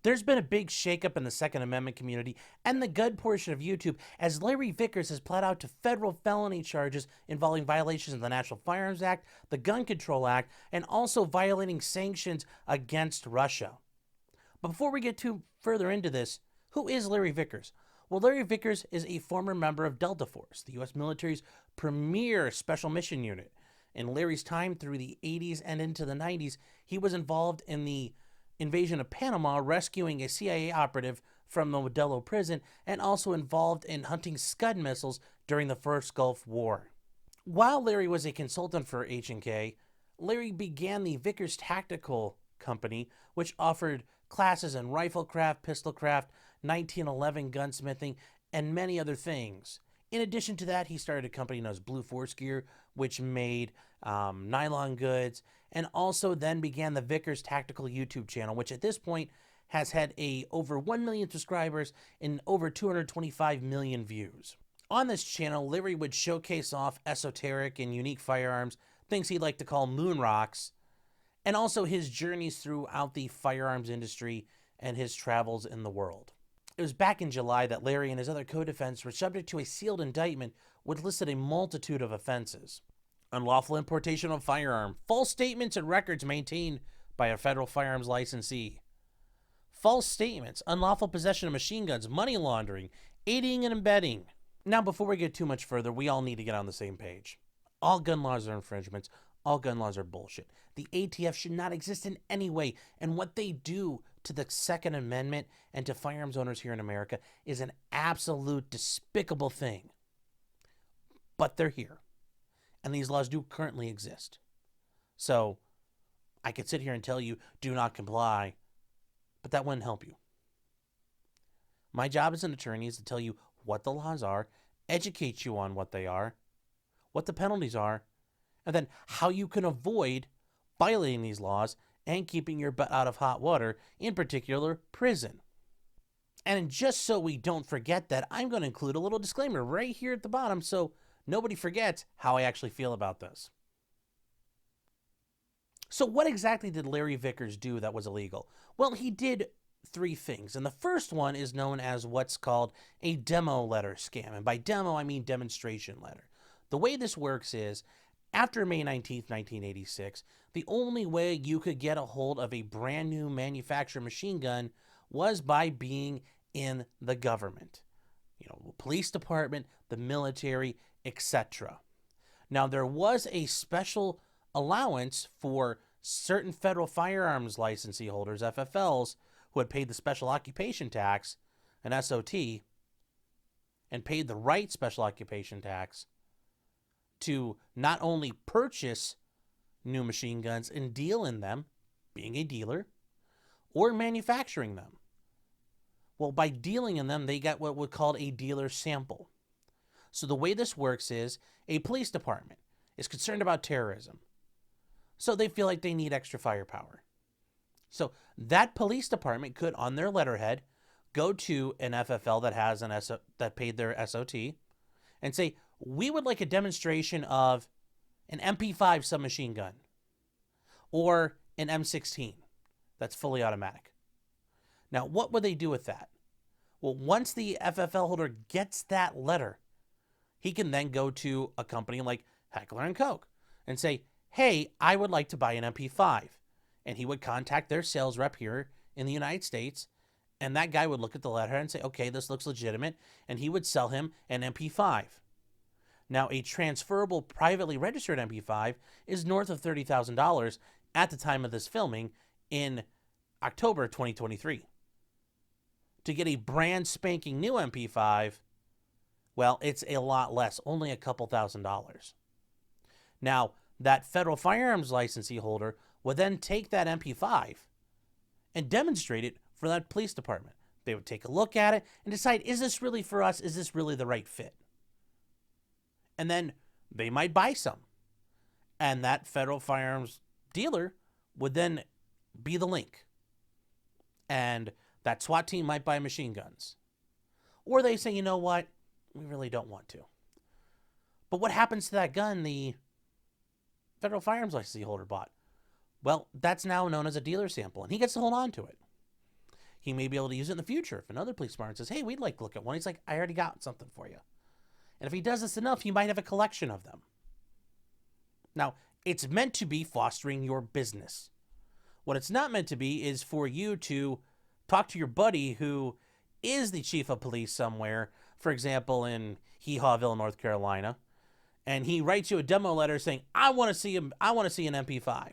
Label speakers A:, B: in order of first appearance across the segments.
A: There's been a big shakeup in the Second Amendment community and the gun portion of YouTube as Larry Vickers has pled out to federal felony charges involving violations of the National Firearms Act, the Gun Control Act, and also violating sanctions against Russia. But before we get too further into this, who is Larry Vickers? Well, Larry Vickers is a former member of Delta Force, the U.S. military's premier special mission unit. In Larry's time through the 80s and into the 90s, he was involved in the invasion of Panama, rescuing a CIA operative from the Modelo prison, and also involved in hunting Scud missiles during the first Gulf War. While Larry was a consultant for H&K, Larry began the Vickers Tactical Company, which offered classes in riflecraft, pistolcraft, 1911 gunsmithing, and many other things. In addition to that, he started a company known as Blue Force Gear, which made nylon goods, and also then began the Vickers Tactical YouTube channel, which at this point has had over 1 million subscribers and over 225 million views. On this channel, Larry would showcase off esoteric and unique firearms, things he'd like to call moon rocks, and also his journeys throughout the firearms industry and his travels in the world. It was back in July that Larry and his other co-defendants were subject to a sealed indictment which listed a multitude of offenses. Unlawful importation of a firearm, false statements and records maintained by a federal firearms licensee, false statements, unlawful possession of machine guns, money laundering, aiding and abetting. Now, before we get too much further, we all need to get on the same page. All gun laws are infringements. All gun laws are bullshit. The ATF should not exist in any way, and what they do to the Second Amendment and to firearms owners here in America is an absolute despicable thing. But they're here, and these laws do currently exist. So I could sit here and tell you, do not comply, but that wouldn't help you. My job as an attorney is to tell you what the laws are, educate you on what they are, what the penalties are, and then how you can avoid violating these laws and keeping your butt out of hot water, in particular, prison. And just so we don't forget that, I'm going to include a little disclaimer right here at the bottom so nobody forgets how I actually feel about this. So what exactly did Larry Vickers do that was illegal? Well, he did 3 things. And the first one is known as what's called a demo letter scam. And by demo, I mean demonstration letter. The way this works is, after May 19th, 1986, the only way you could get a hold of a brand new manufactured machine gun was by being in the government. The police department, the military, etc. Now, there was a special allowance for certain federal firearms licensee holders, FFLs, who had paid the special occupation tax, an SOT, and paid the right special occupation tax to not only purchase new machine guns and deal in them, being a dealer, or manufacturing them. Well, by dealing in them, they got what was called a dealer sample. So the way this works is a police department is concerned about terrorism. So they feel like they need extra firepower. So that police department could, on their letterhead, go to an FFL that has that paid their SOT and say, we would like a demonstration of an MP5 submachine gun or an M16 that's fully automatic. Now, what would they do with that? Well, once the FFL holder gets that letter, he can then go to a company like Heckler & Koch and say, hey, I would like to buy an MP5. And he would contact their sales rep here in the United States, and that guy would look at the letterhead and say, okay, this looks legitimate, and he would sell him an MP5. Now, a transferable privately registered MP5 is north of $30,000 at the time of this filming in October 2023. To get a brand spanking new MP5, well, it's a lot less, only a couple $1,000s. Now, that federal firearms licensee holder would then take that MP5 and demonstrate it for that police department. They would take a look at it and decide, is this really for us? Is this really the right fit? And then they might buy some. And that federal firearms dealer would then be the link. And that SWAT team might buy machine guns. Or they say, you know what? We really don't want to. But what happens to that gun the federal firearms licensee holder bought? Well, that's now known as a dealer sample, and he gets to hold on to it. He may be able to use it in the future. If another police department says, hey, we'd like to look at one, he's like, I already got something for you. And if he does this enough, he might have a collection of them. Now, it's meant to be fostering your business. What it's not meant to be is for you to talk to your buddy who is the chief of police somewhere, for example, in Hee-Hawville, North Carolina, and he writes you a demo letter saying, I want to see an MP5.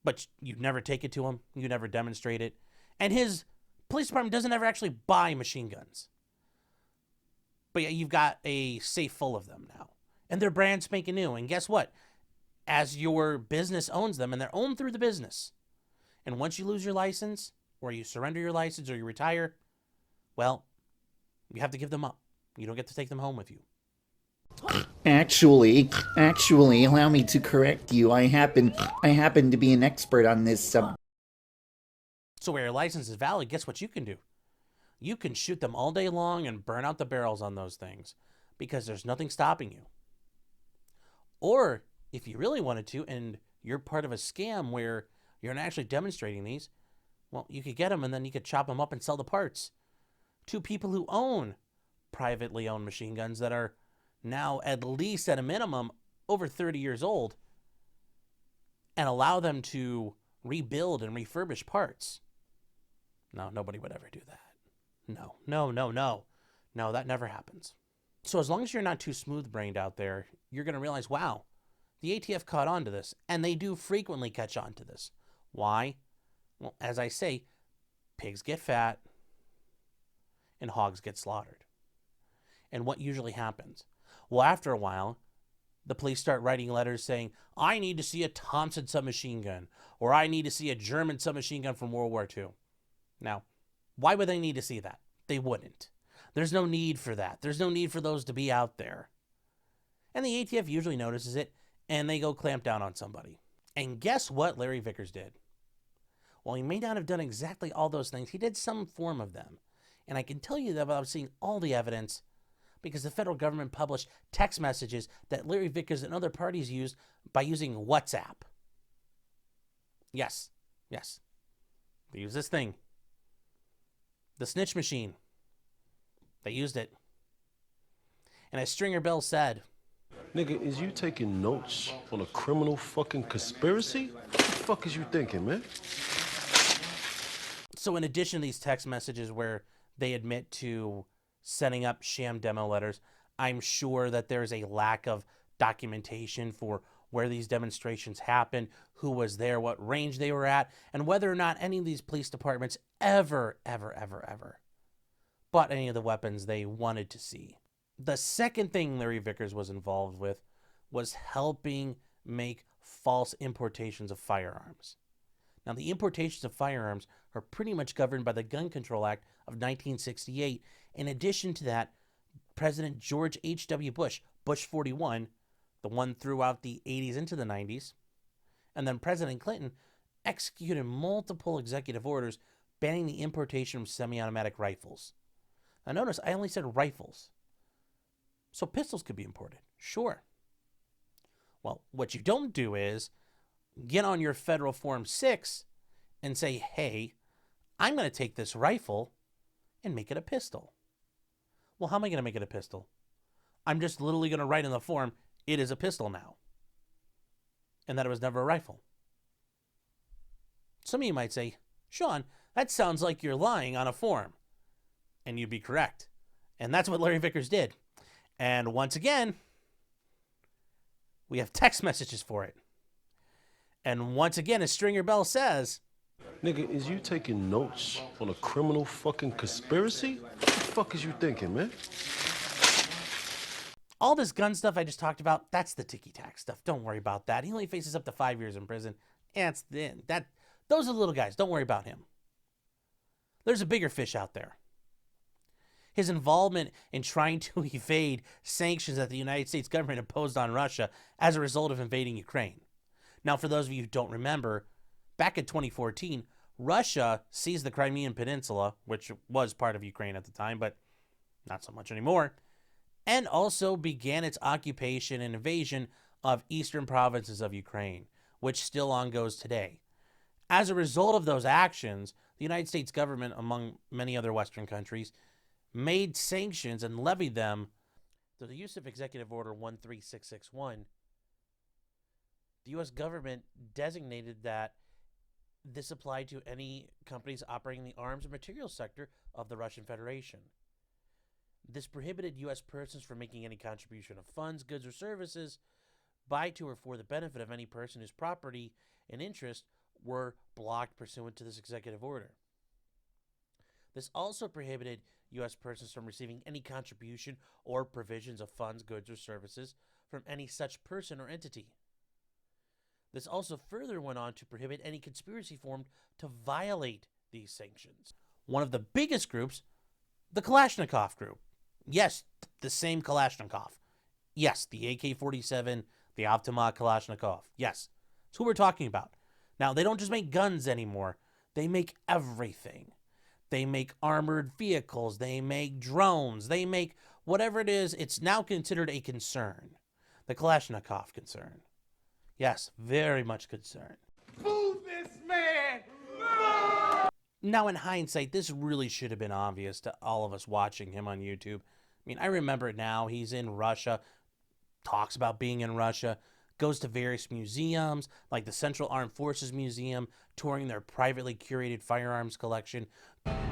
A: But you never take it to him. You never demonstrate it. And his police department doesn't ever actually buy machine guns. But yeah, you've got a safe full of them now. And they're brand spanking new. And guess what? As your business owns them, and they're owned through the business, and once you lose your license, or you surrender your license, or you retire, well, you have to give them up. You don't get to take them home with you.
B: Actually, allow me to correct you. I happen to be an expert on this subject.
A: So where your license is valid, guess what you can do? You can shoot them all day long and burn out the barrels on those things because there's nothing stopping you. Or if you really wanted to, and you're part of a scam where you're not actually demonstrating these, well, you could get them and then you could chop them up and sell the parts to people who own privately owned machine guns that are now at least at a minimum over 30 years old, and allow them to rebuild and refurbish parts. No, nobody would ever do that. No, that never happens. So as long as you're not too smooth-brained out there, you're going to realize, wow, the ATF caught on to this, and they do frequently catch on to this. Why? Well, as I say, pigs get fat and hogs get slaughtered. And what usually happens? Well, after a while, the police start writing letters saying, I need to see a Thompson submachine gun, or I need to see a German submachine gun from World War II. Now, why would they need to see that? They wouldn't. There's no need for that. There's no need for those to be out there. And the ATF usually notices it, and they go clamp down on somebody. And guess what Larry Vickers did? Well, he may not have done exactly all those things. He did some form of them. And I can tell you that without seeing all the evidence, because the federal government published text messages that Larry Vickers and other parties used by using WhatsApp. Yes. They use this thing. The snitch machine. They used it. And as Stringer Bell said,
C: Nigga, is you taking notes on a criminal fucking conspiracy? What the fuck is you thinking, man?
A: So in addition to these text messages where they admit to setting up sham demo letters, I'm sure that there's a lack of documentation for where these demonstrations happened, who was there, what range they were at, and whether or not any of these police departments ever bought any of the weapons they wanted to see. The second thing Larry Vickers was involved with was helping make false importations of firearms. Now, the importations of firearms are pretty much governed by the Gun Control Act of 1968. In addition to that, President George H.W. Bush, Bush 41, the one throughout the 80s into the 90s, and then President Clinton executed multiple executive orders banning the importation of semi-automatic rifles. Now notice, I only said rifles. So pistols could be imported, sure. Well, what you don't do is get on your federal Form 6 and say, hey, I'm going to take this rifle and make it a pistol. Well, how am I going to make it a pistol? I'm just literally going to write in the form, it is a pistol now. And that it was never a rifle. Some of you might say, Sean, that sounds like you're lying on a form. And you'd be correct. And that's what Larry Vickers did. And once again, we have text messages for it. And once again, as Stringer Bell says,
C: Nigga, is you taking notes on a criminal fucking conspiracy? What the fuck is you thinking, man?
A: all this gun stuff I just talked about, that's the ticky-tack stuff. Don't worry about that. He only faces up to 5 years in prison. And those are the little guys. Don't worry about him. There's a bigger fish out there. His involvement in trying to evade sanctions that the United States government imposed on Russia as a result of invading Ukraine. Now, for those of you who don't remember, back in 2014, Russia seized the Crimean Peninsula, which was part of Ukraine at the time, but not so much anymore, and also began its occupation and invasion of eastern provinces of Ukraine, which still ongoes today. As a result of those actions, the United States government, among many other Western countries, made sanctions and levied them through the use of Executive Order 13661. The U.S. government designated that this applied to any companies operating in the arms and materials sector of the Russian Federation. This prohibited U.S. persons from making any contribution of funds, goods, or services by, to, or for the benefit of any person whose property and interest were blocked pursuant to this executive order. This also prohibited U.S. persons from receiving any contribution or provisions of funds, goods, or services from any such person or entity. This also further went on to prohibit any conspiracy formed to violate these sanctions. One of the biggest groups, the Kalashnikov group. Yes, the same Kalashnikov. Yes, the AK-47, the automatic Kalashnikov. Yes, it's who we're talking about. Now, they don't just make guns anymore. They make everything. They make armored vehicles. They make drones. They make whatever it is. It's now considered a concern. The Kalashnikov concern. Yes, very much concerned.
D: Move this man!
A: Now, in hindsight, this really should have been obvious to all of us watching him on YouTube. I mean, I remember it now. He's in Russia, talks about being in Russia, goes to various museums, like the Central Armed Forces Museum, touring their privately curated firearms collection.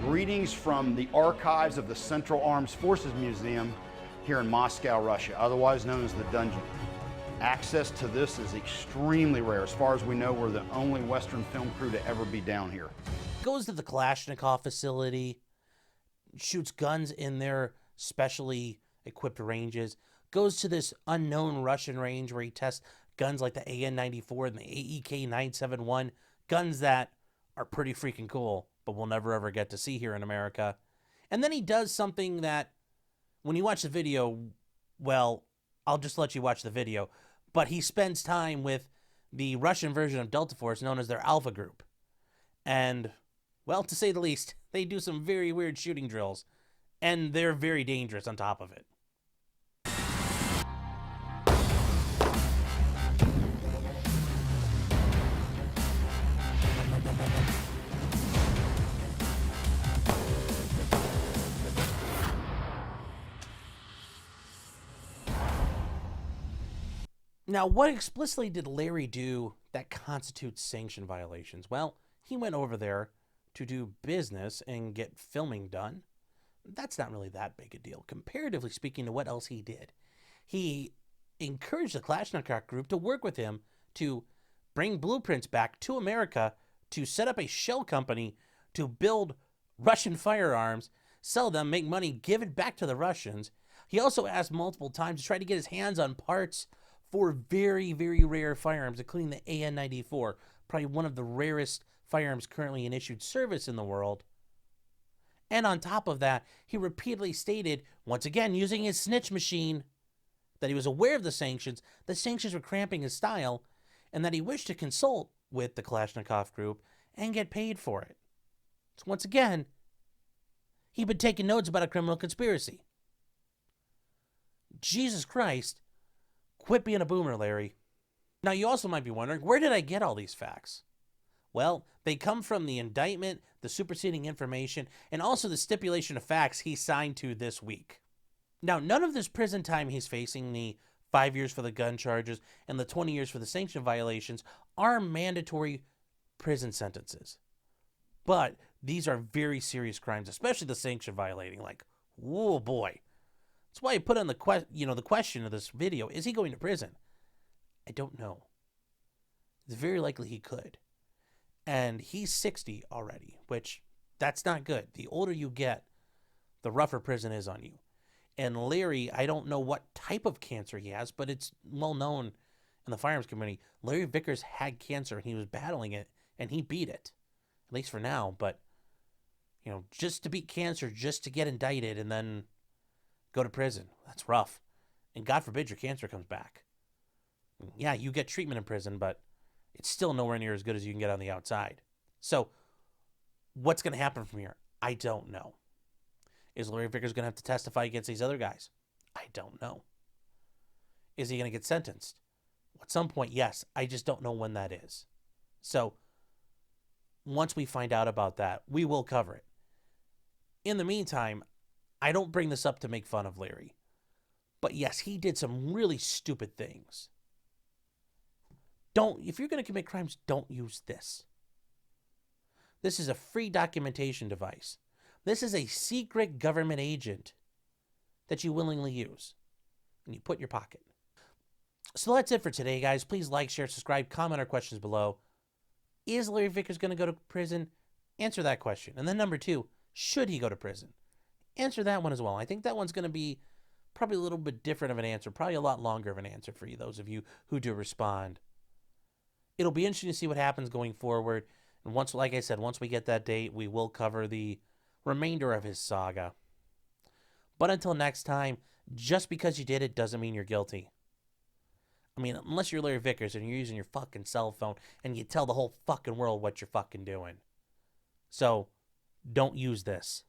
E: Greetings from the archives of the Central Armed Forces Museum here in Moscow, Russia, otherwise known as the Dungeon. Access to this is extremely rare. As far as we know, we're the only Western film crew to ever be down here.
A: Goes to the Kalashnikov facility, shoots guns in their specially equipped ranges, goes to this unknown Russian range where he tests guns like the AN-94 and the AEK-971, guns that are pretty freaking cool, but we'll never ever get to see here in America. And then he does something that, when you watch the video, well, I'll just let you watch the video, but he spends time with the Russian version of Delta Force known as their Alpha Group. And, well, to say the least, they do some very weird shooting drills, and they're very dangerous on top of it. Now, what explicitly did Larry do that constitutes sanction violations? Well, he went over there to do business and get filming done. That's not really that big a deal, comparatively speaking to what else he did. He encouraged the Kalashnikov group to work with him to bring blueprints back to America to set up a shell company to build Russian firearms, sell them, make money, give it back to the Russians. He also asked multiple times to try to get his hands on parts for very, very rare firearms, including the AN-94, probably one of the rarest firearms currently in issued service in the world. And on top of that, he repeatedly stated, once again using his snitch machine, that he was aware of the sanctions were cramping his style, and that he wished to consult with the Kalashnikov group and get paid for it. So once again, he'd been taking notes about a criminal conspiracy. Jesus Christ. Quit being a boomer, Larry. Now, you also might be wondering, where did I get all these facts? Well, they come from the indictment, the superseding information, and also the stipulation of facts he signed to this week. Now, none of this prison time he's facing, the 5 years for the gun charges and the 20 years for the sanction violations, are mandatory prison sentences. But these are very serious crimes, especially the sanction violating. Like, whoa, boy. That's why I put on the question of this video, is he going to prison? I don't know. It's very likely he could. And he's 60 already, which that's not good. The older you get, the rougher prison is on you. And Larry, I don't know what type of cancer he has, but it's well known in the firearms community. Larry Vickers had cancer and he was battling it and he beat it, at least for now. But, just to beat cancer, just to get indicted and then go to prison. That's rough. And God forbid your cancer comes back. Yeah, you get treatment in prison, but it's still nowhere near as good as you can get on the outside. So, what's going to happen from here? I don't know. Is Larry Vickers going to have to testify against these other guys? I don't know. Is he going to get sentenced? At some point, yes. I just don't know when that is. So, once we find out about that, we will cover it. In the meantime, I don't bring this up to make fun of Larry. But yes, he did some really stupid things. If you're going to commit crimes, don't use this. This is a free documentation device. This is a secret government agent that you willingly use and you put in your pocket. So that's it for today, guys. Please like, share, subscribe, comment our questions below. Is Larry Vickers going to go to prison? Answer that question. And then number 2, should he go to prison? Answer that one as well. I think that one's going to be probably a little bit different of an answer, probably a lot longer of an answer for you, those of you who do respond. It'll be interesting to see what happens going forward. And once, like I said, once we get that date, we will cover the remainder of his saga. But until next time, just because you did it doesn't mean you're guilty. I mean, unless you're Larry Vickers and you're using your fucking cell phone and you tell the whole fucking world what you're fucking doing. So, don't use this.